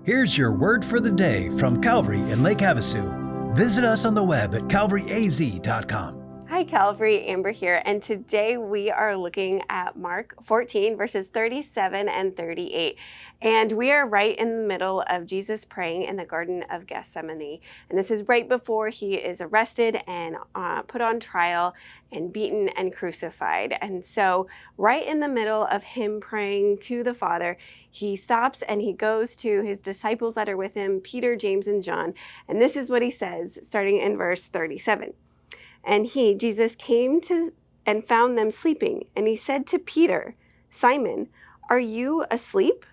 Here's your word for the day from Calvary in Lake Havasu. Visit us on the web at calvaryaz.com. Hi Calvary, Amber here, and today we are looking at Mark 14 verses 37 and 38. And we are right in the middle of Jesus praying in the Garden of Gethsemane. And this is right before he is arrested and put on trial and beaten and crucified. And so right in the middle of him praying to the Father, he stops and he goes to his disciples that are with him, Peter, James, and John. And this is what he says, starting in verse 37. And he, Jesus, came to and found them sleeping. And he said to Peter, Simon, are you asleep?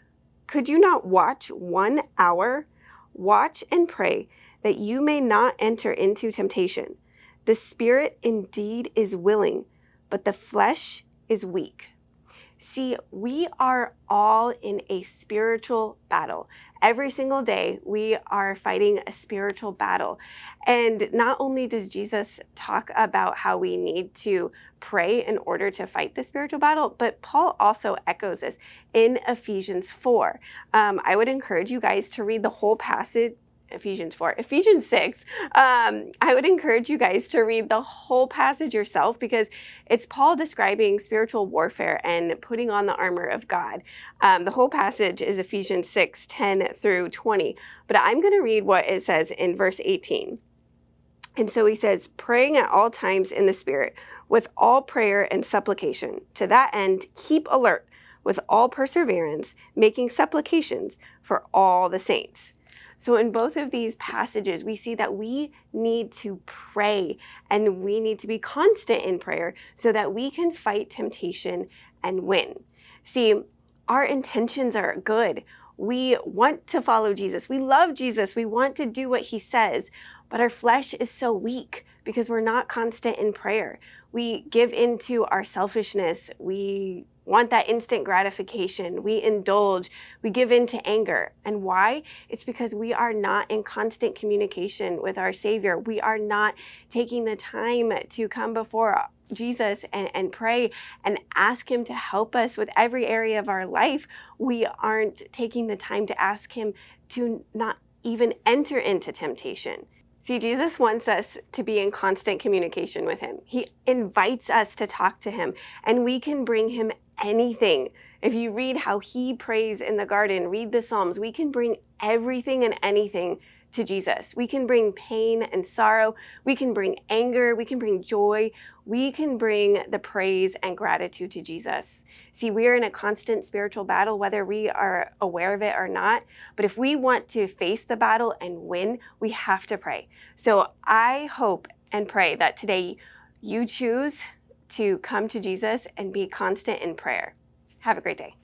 Could you not watch 1 hour? Watch and pray that you may not enter into temptation. The spirit indeed is willing, but the flesh is weak. See, we are all in a spiritual battle. Every single day, we are fighting a spiritual battle. And not only does Jesus talk about how we need to pray in order to fight the spiritual battle, but Paul also echoes this in Ephesians 4. I would encourage you guys to read the whole passage. Ephesians 6. I would encourage you guys to read the whole passage yourself because it's Paul describing spiritual warfare and putting on the armor of God. The whole passage is Ephesians 6, 10 through 20. But I'm going to read what it says in verse 18. And so he says, praying at all times in the Spirit with all prayer and supplication. To that end, keep alert with all perseverance, making supplications for all the saints. So in both of these passages, we see that we need to pray and we need to be constant in prayer so that we can fight temptation and win. See, our intentions are good. We want to follow Jesus. We love Jesus. We want to do what he says, but our flesh is so weak because we're not constant in prayer. We give into our selfishness. We want that instant gratification. We indulge. We give in to anger. And why? It's because we are not in constant communication with our Savior. We are not taking the time to come before Jesus and pray and ask him to help us with every area of our life. We aren't taking the time to ask him to not even enter into temptation. See, Jesus wants us to be in constant communication with him. He invites us to talk to him, and we can bring him anything. If you read how he prays in the garden, read the Psalms, we can bring everything and anything to Jesus. We can bring pain and sorrow. We can bring anger. We can bring joy. We can bring the praise and gratitude to Jesus. See, we are in a constant spiritual battle, whether we are aware of it or not. But if we want to face the battle and win, we have to pray. So I hope and pray that today you choose to come to Jesus and be constant in prayer. Have a great day.